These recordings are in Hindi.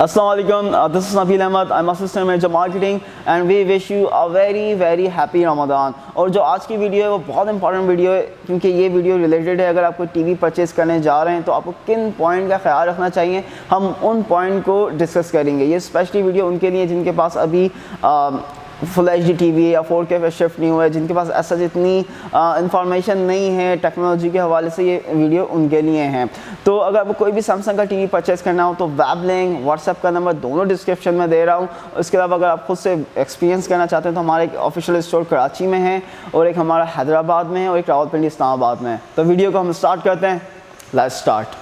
Assalamualaikum, this is Nabil Ahmed. I'm assistant manager marketing and we wish you a very happy Ramadan। और जो आज की वीडियो है वो बहुत इंपॉर्टेंट वीडियो है क्योंकि ये वीडियो रिलेटेड है अगर आपको टीवी परचेज़ करने जा रहे हैं तो आपको किन पॉइंट का ख्याल रखना चाहिए, हम उन पॉइंट को डिस्कस करेंगे। ये स्पेशली वीडियो उनके लिए जिनके पास अभी फुल HD टीवी या 4K पे शिफ्ट नहीं हुआ है, जिनके पास ऐसा जितनी इंफॉर्मेशन नहीं है टेक्नोलॉजी के हवाले से, ये वीडियो उनके लिए हैं। तो अगर आपको कोई भी सैमसंग का टीवी परचेज़ करना हो तो वेब लिंक, व्हाट्सएप का नंबर दोनों डिस्क्रिप्शन में दे रहा हूँ। इसके अलावा अगर आप खुद से एक्सपीरियंस करना चाहते हैं तो हमारा एक ऑफिशियल स्टोर कराची में है और एक हमारा हैदराबाद में है और एक रावलपिंडी इस्लामाबाद में है। तो वीडियो को हम स्टार्ट करते हैं, लेट्स स्टार्ट।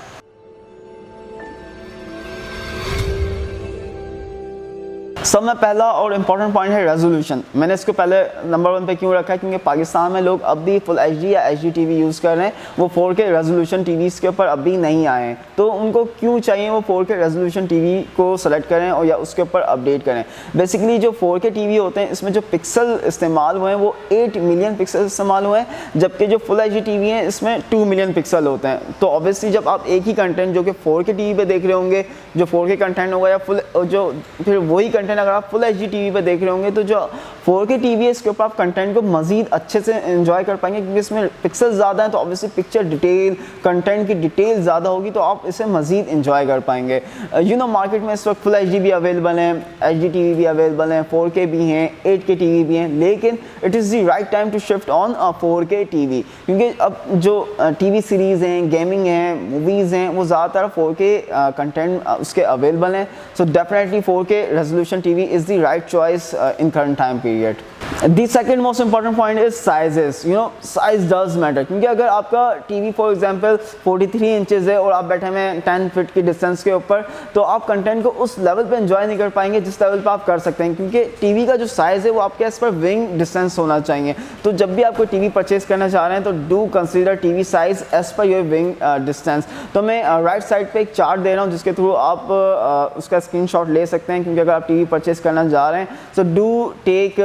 सब में पहला और इम्पॉर्टेंट पॉइंट है रेजोल्यूशन। मैंने इसको पहले नंबर 1 पे क्यों रखा है क्योंकि पाकिस्तान में लोग अब भी फुल HD या HD टीवी यूज़ कर रहे हैं, वो 4K रेजोल्यूशन टीवीज़ के ऊपर अभी नहीं आए हैं। तो उनको क्यों चाहिए वो 4K रेजोल्यूशन टीवी को सेलेक्ट करें और या उसके ऊपर अपडेट करें। बेसिकली जो 4K टीवी होते हैं इसमें जो पिक्सल इस्तेमाल हुए हैं वो 8 मिलियन पिक्सल इस्तेमाल हुए हैं, जबकि जो फुल HD टीवी है इसमें 2 मिलियन पिक्सल होते हैं। तो ऑब्वियसली जब आप एक ही कंटेंट जो कि 4K टीवी पे देख रहे होंगे, जो 4K कंटेंट होगा या फुल जो फिर वही कंटेंट अगर आप फुल HD टीवी पे देख रहे होंगे तो जो 4K टीवी है इसके ऊपर आप कंटेंट को मज़ीद अच्छे से एंजॉय कर पाएंगे क्योंकि इसमें पिक्सल ज़्यादा हैं। तो ऑब्वियसली पिक्चर डिटेल, कंटेंट की डिटेल ज़्यादा होगी तो आप इसे मज़ीद एंजॉय कर पाएंगे। मार्केट में इस वक्त फुल HD भी अवेलेबल हैं, HD टीवी भी अवेलेबल हैं, 4K भी हैं, 8K टीवी भी हैं, लेकिन it is the right time to shift on 4K TV क्योंकि अब जो टीवी सीरीज़ हैं, गेमिंग हैं, मूवीज़ हैं, वो ज़्यादातर 4K कंटेंट उसके अवेलेबल हैं। So definitely 4K resolution TV is the right choice in current time period. The second most important point is sizes. Size does matter क्योंकि अगर आपका टीवी फॉर एग्जांपल 43 इंचेस है और आप बैठे हैं 10 फीट की डिस्टेंस के ऊपर तो आप कंटेंट को उस लेवल पे एंजॉय नहीं कर पाएंगे जिस लेवल पे आप कर सकते हैं क्योंकि टीवी का जो साइज़ है वो आपके एज पर विंग डिस्टेंस होना चाहिए। तो जब भी आप कोई टीवी परचेज करना चाह रहे हैं तो do consider TV size as per your viewing distance. तो मैं राइट साइड पे एक चार्ट दे रहा हूँ जिसके थ्रू आप उसका स्क्रीनशॉट ले सकते हैं क्योंकि अगर आप टीवी परचेज करना जा रहे हैं so do take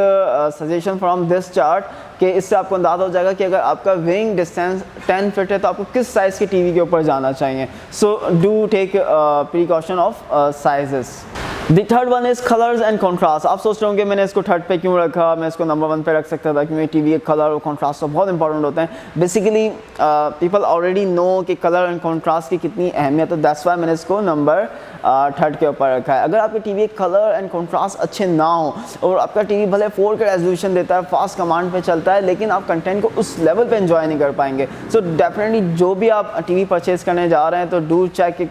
suggestion from this chart कि इससे आपको अंदाज़ा हो जाएगा कि अगर आपका विंग डिस्टेंस 10 फीट है तो आपको किस साइज़ की टीवी के ऊपर जाना चाहिए। So do take precaution of sizes. The third one is colours and contrast. आप सोच रहे होंगे मैंने इसको थर्ड पे क्यों रखा, मैं इसको नंबर 1 पे रख सकता था क्योंकि टीवी के कलर और कॉन्ट्रास्ट तो बहुत इंपॉर्टेंट होते हैं। बेसिकली पीपल ऑलरेडी नो कि कलर एंड कॉन्ट्रास्ट की कितनी अहमियत है, दैट्स वाई मैंने इसको नंबर 3 के ऊपर रखा है। अगर आपके टीवी के कलर एंड कॉन्ट्रास्ट अच्छे ना हो और आपका टीवी भले 4K रेजोल्यूशन देता है, फास्ट कमांड पे चलता है, लेकिन आप कंटेंट को उस लेवल पे एंजॉय नहीं कर पाएंगे। सो डेफिनेटली जो भी आप टीवी परचेज़ करने जा रहे हैं तो डू चेक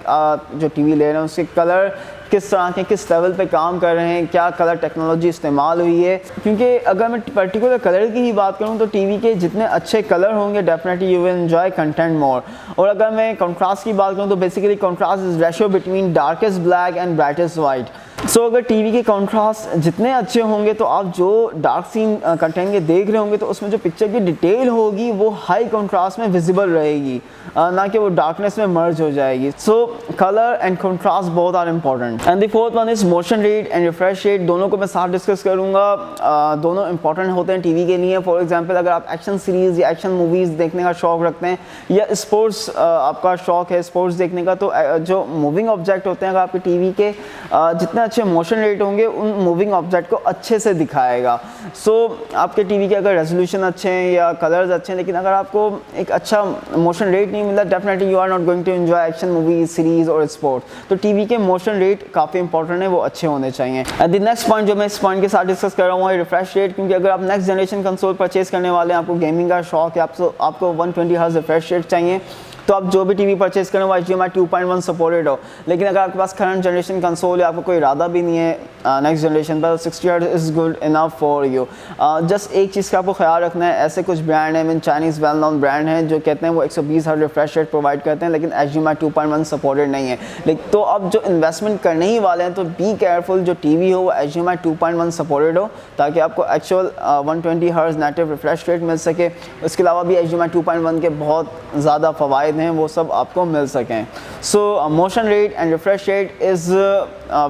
जो टीवी ले रहे हैं उसके कलर किस तरह के, किस लेवल पे काम कर रहे हैं, क्या कलर टेक्नोलॉजी इस्तेमाल हुई है। क्योंकि अगर मैं पर्टिकुलर कलर की ही बात करूं तो टीवी के जितने अच्छे कलर होंगे definitely you will enjoy content more. और अगर मैं कंट्रास्ट की बात करूं तो basically contrast is ratio between darkest black and brightest white. So अगर टीवी के कंट्रास्ट जितने अच्छे होंगे तो आप जो डार्क सीन कंटेंट के देख रहे होंगे तो उसमें जो पिक्चर की डिटेल होगी वो हाई कंट्रास्ट में विजिबल रहेगी, ना कि वो डार्कनेस में मर्ज हो जाएगी। So colour and contrast both are important. And the fourth one is motion rate and refresh rate. दोनों को मैं साथ डिस्कस करूँगा, दोनों इंपॉर्टेंट होते हैं टीवी के लिए। फॉर एग्जाम्पल अगर आप एक्शन सीरीज़ या एक्शन मूवीज़ देखने का शौक़ रखते हैं या स्पोर्ट्स आपका शौक़ है स्पोर्ट्स देखने का, तो जो मूविंग ऑब्जेक्ट होते हैं अगर आपके टीवी के जितने अच्छे मोशन रेट होंगे उन मूविंग ऑब्जेक्ट को अच्छे से दिखाएगा। सो आपके टीवी के अगर रेजोल्यूशन अच्छे हैं या कलर्स अच्छे हैं लेकिन अगर आपको एक अच्छा मोशन रेट नहीं मिला definitely you are not going to enjoy action movie series और स्पोर्ट्स। तो टीवी के मोशन रेट काफ़ी इंपॉर्टेंट है, वो अच्छे होने चाहिए। एंड द नेक्स्ट पॉइंट जो मैं इस पॉइंट के साथ डिस्कस कर रहा हूँ है रिफ्रेश रेट, क्योंकि अगर आप नेक्स्ट जनरेशन कंसोल परचेज करने वाले हैं, आपको गेमिंग का शौक है, आपको 120 हर्ट्ज रिफ्रेश रेट चाहिए तो आप जो भी टीवी परचेज करें वो HDMI 2.1 सपोर्टेड हो। लेकिन अगर आपके पास करंट जनरेशन कंसोल है, आपको कोई इरादा भी नहीं है नेक्स्ट जनरेशन पर, 60 hertz is good enough for you. Just एक चीज़ का आपको ख्याल रखना है, ऐसे कुछ ब्रांड हैं, चाइनीज़ वेल नोन ब्रांड हैं जो कहते हैं वो 120 हर्ट्ज रिफ्रेश रेट प्रोवाइड करते हैं लेकिन HDMI 2.1 सपोर्टेड नहीं है। लेकिन तो अब जो इन्वेस्टमेंट करने ही वाले हैं तो बी केयरफुल, जो टीवी हो वो HDMI 2.1 सपोर्टेड हो ताकि आपको actual 120 hertz native refresh rate मिल सके। उसके अलावा भी HDMI 2.1 के बहुत ज़्यादा फ़वाइद फ़ायदे हैं वो सब आपको मिल सकें। सो motion rate and refresh rate is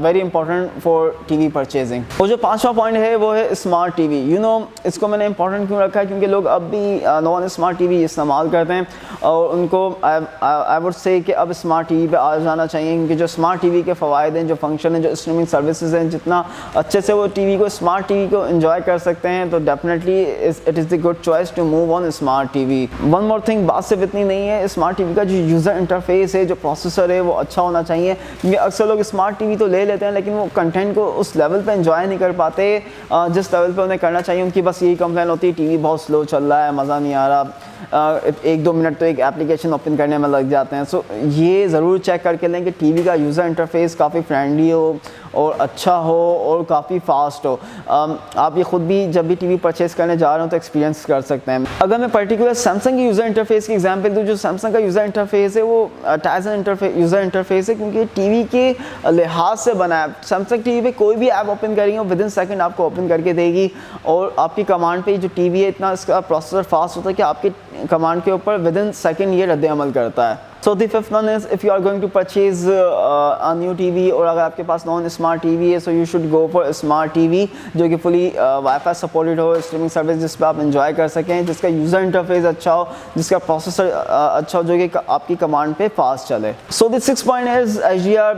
very important for TV purchasing. और जो 5वां पॉइंट है वो है स्मार्ट टीवी। यू नो इसको मैंने इंपॉर्टेंट क्यों रखा है, क्योंकि लोग अब भी नॉन स्मार्ट टीवी इस्तेमाल करते हैं और उनको आई वुड से कि अब स्मार्ट टीवी पे आ जाना चाहिए, क्योंकि जो स्मार्ट टीवी के फ़वायद हैं, जो फंक्शन हैं, जो स्ट्रीमिंग सर्विसेज हैं, जितना अच्छे से वो टीवी को स्मार्ट टीवी को एंजॉय कर सकते हैं, तो definitely it is the good choice to move on smart TV. One more thing, बात सिर्फ इतनी नहीं है, स्मार्ट टीवी का जो यूज़र इंटरफेस है, जो प्रोसेसर है, वो अच्छा होना चाहिए, क्योंकि अक्सर लोग स्मार्ट टीवी तो ले लेते हैं लेकिन वो कंटेंट को उस लेवल पे एंजॉय नहीं कर पाते जिस लेवल पे उन्हें करना चाहिए। उनकी बस यही कंप्लेन होती है टीवी बहुत स्लो चल रहा है, मज़ा नहीं आ रहा, 1-2 मिनट तो एक एप्लीकेशन ओपन करने में लग जाते हैं। सो ये ज़रूर चेक करके लें कि टीवी का यूज़र इंटरफेस काफ़ी फ्रेंडली हो और अच्छा हो और काफ़ी फास्ट हो। आप ये ख़ुद भी जब भी टीवी परचेज़ करने जा रहे हो तो एक्सपीरियंस कर सकते हैं। अगर मैं पर्टिकुलर सैमसंग की यूज़र इंटरफेस की एग्जांपल दूँ, जो सैमसंग का यूज़र इंटरफेस है वो टाइजन यूज़र इंटरफेस है, क्योंकि टीवी के लिहाज से बना है। सैमसंग टीवी पे कोई भी ऐप ओपन करेंगे विद इन सेकंड आपको ओपन करके देगी, और आपकी कमांड पे जो टीवी है इतना इसका प्रोसेसर फास्ट होता है कि आपके कमांड के ऊपर विद इन सेकंड ये रद्द अमल करता है। So the fifth one is if you are going to purchase a new TV, और अगर आपके पास नॉन स्मार्ट टीवी है, so you should go for smart TV जो कि फुली वाईफाई सपोर्टेड हो, स्ट्रीमिंग सर्विस जिस पर आप एंजॉय कर सकें, जिसका यूज़र इंटरफेस अच्छा हो, जिसका प्रोसेसर अच्छा हो, जो कि आपकी कमांड पे फास्ट चले। So the sixth point is HDR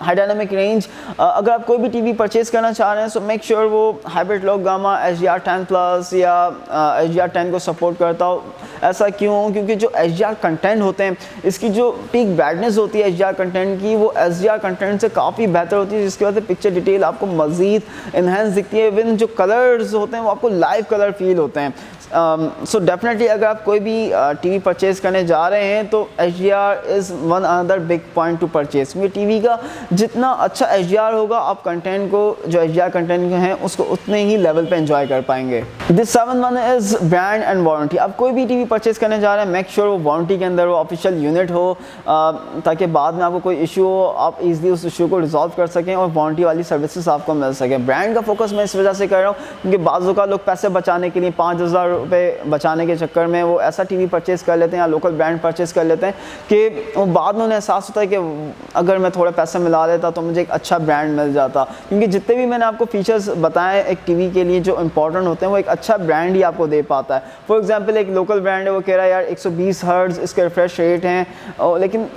high dynamic range. अगर आप कोई भी टीवी परचेज करना चाह रहे हैं, सो मेक श्योर वो हाइब्रिड लॉग गामा HDR 10+ या HDR 10 को सपोर्ट करता हो। ऐसा क्यों? क्योंकि जो HDR कंटेंट होते हैं, इसकी जो पीक ब्राइटनेस होती है HDR कंटेंट की, वो SDR कंटेंट से काफ़ी बेहतर होती है, जिसकी वजह से पिक्चर डिटेल आपको मज़ीद इन्हेंस दिखती है। इवन जो कलर्स होते हैं वो आपको लाइव कलर फील होते हैं। सो डेफिनेटली अगर आप कोई भी टीवी परचेज़ करने जा रहे हैं तो HDR is one another big point two purchase, क्योंकि टीवी का जितना अच्छा HDR होगा, आप कंटेंट को जो HDR कंटेंट हैं उसको उतने ही लेवल पे एंजॉय कर पाएंगे। This seven one is brand and warranty. आप कोई भी टीवी परचेज़ करने जा रहे हैं, मेक श्योर वो वारंटी के अंदर हो, ऑफिशियल यूनिट हो, ताकि बाद में आपको कोई इशू हो आप इजीली उस इशू को रिजॉल्व कर सकें और वारंटी वाली सर्विसेज आपको मिल सके। ब्रांड का फोकस मैं इस वजह से कर रहा हूँ क्योंकि बाज़ों का लोग पैसे बचाने के लिए 5,000 रुपये बचाने के चक्कर में वो ऐसा टीवी परचेज़ कर लेते हैं या लोकल ब्रांड परचेज़ कर लेते हैं कि वो बाद में उन्हें एहसास होता है कि अगर मैं थोड़े पैसे मिला देता तो मुझे एक अच्छा ब्रांड मिल जाता। क्योंकि जितने भी मैंने आपको फीचर्स बताए एक टीवी के लिए जो इंपॉर्टेंट होते हैं, वो एक अच्छा ब्रांड ही आपको दे पाता है। फॉर एग्जांपल एक लोकल ब्रांड है, वो कह रहा है यार 120 हर्ट्ज़ इसके रिफ्रेश रेट हैं लेकिन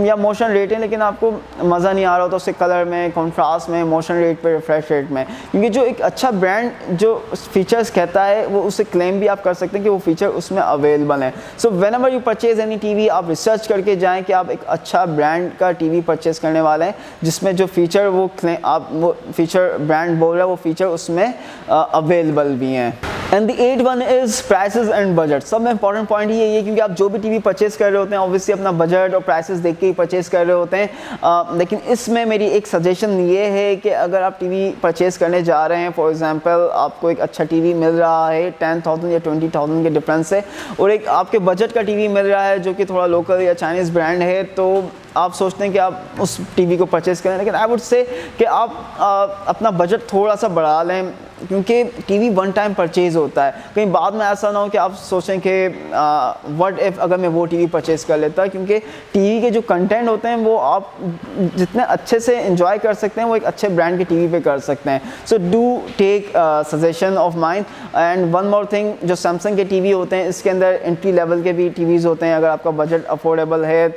या मोशन रेट है, लेकिन आपको मज़ा नहीं आ रहा होता उससे कलर में, कॉन्ट्रास्ट में, मोशन रेट पे, रिफ्रेश रेट में। क्योंकि जो एक अच्छा ब्रांड जो फीचर्स कहता है वो उससे क्लेम भी आप कर सकते हैं कि वो फीचर उसमें अवेलेबल हैं। So when ever you purchase any TV, आप रिसर्च करके जाएँ कि आप एक अच्छा ब्रांड का टीवी परचेज करने वाले हैं जिसमें जो फीचर वो फीचर ब्रांड बोल रहा है वो फीचर उसमें अवेलेबल भी हैं। And the 8th one is prices and budget. सब में इंपॉर्टेंट पॉइंट ये है क्योंकि आप जो भी टीवी परचेज़ कर रहे होते हैं ऑब्वियसली अपना बजट और प्राइसेस देख के ही परचेज़ कर रहे होते हैं। लेकिन इसमें मेरी एक सजेशन ये है कि अगर आप टीवी परचेज़ करने जा रहे हैं, फॉर एग्जांपल आपको एक अच्छा टीवी मिल रहा है 10,000 या 20,000 के डिफरेंस से, और एक आपके बजट का टीवी मिल रहा है जो कि थोड़ा लोकल या चाइनीज़ ब्रांड है, तो आप सोचते हैं कि आप उस टीवी को परचेज़ करें। लेकिन आई वुड से कि आप अपना बजट थोड़ा सा बढ़ा लें, क्योंकि टीवी वन टाइम परचेज़ होता है। कहीं बाद में ऐसा ना हो कि आप सोचें कि व्हाट इफ़ अगर मैं वो टीवी परचेज़ कर लेता, क्योंकि टीवी के जो कंटेंट होते हैं वो आप जितने अच्छे से एंजॉय कर सकते हैं वो एक अच्छे ब्रांड के टीवी पे कर सकते हैं। So do take suggestion of mine. And one more thing, जो सैमसंग के टीवी होते हैं इसके अंदर एंट्री लेवल के भी टीवीज़ होते हैं। अगर आपका बजट अफोर्डेबल है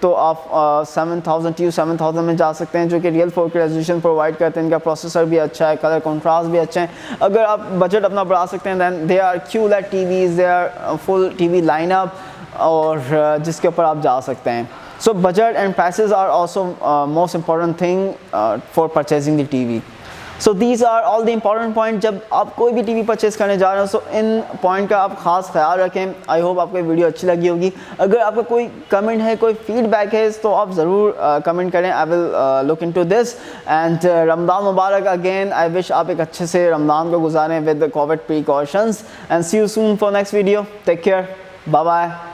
तो आप 7,000 में जा सकते हैं, जो कि रियल 4K रेजोल्यूशन प्रोवाइड करते हैं। इनका प्रोसेसर भी अच्छा है, कलर कॉन्ट्रास्ट भी अच्छा है। अगर आप बजट अपना बढ़ा सकते हैं then they are QLED TVs, they are full TV lineup और जिसके ऊपर आप जा सकते हैं। So budget and prices are also most important thing for purchasing the TV. So these are all the important point जब आप कोई भी टीवी परचेज़ करने जा रहे हो। सो इन पॉइंट का आप खास ख्याल रखें। आई होप आपको ये वीडियो अच्छी लगी होगी। अगर आपका कोई कमेंट है, कोई फीडबैक है तो आप ज़रूर कमेंट करें। I will look into this. And Ramzan मुबारक अगेन। आई विश आप एक अच्छे से रमज़ान को गुजारें with COVID precautions. And see you soon for next video. Take care, bye bye.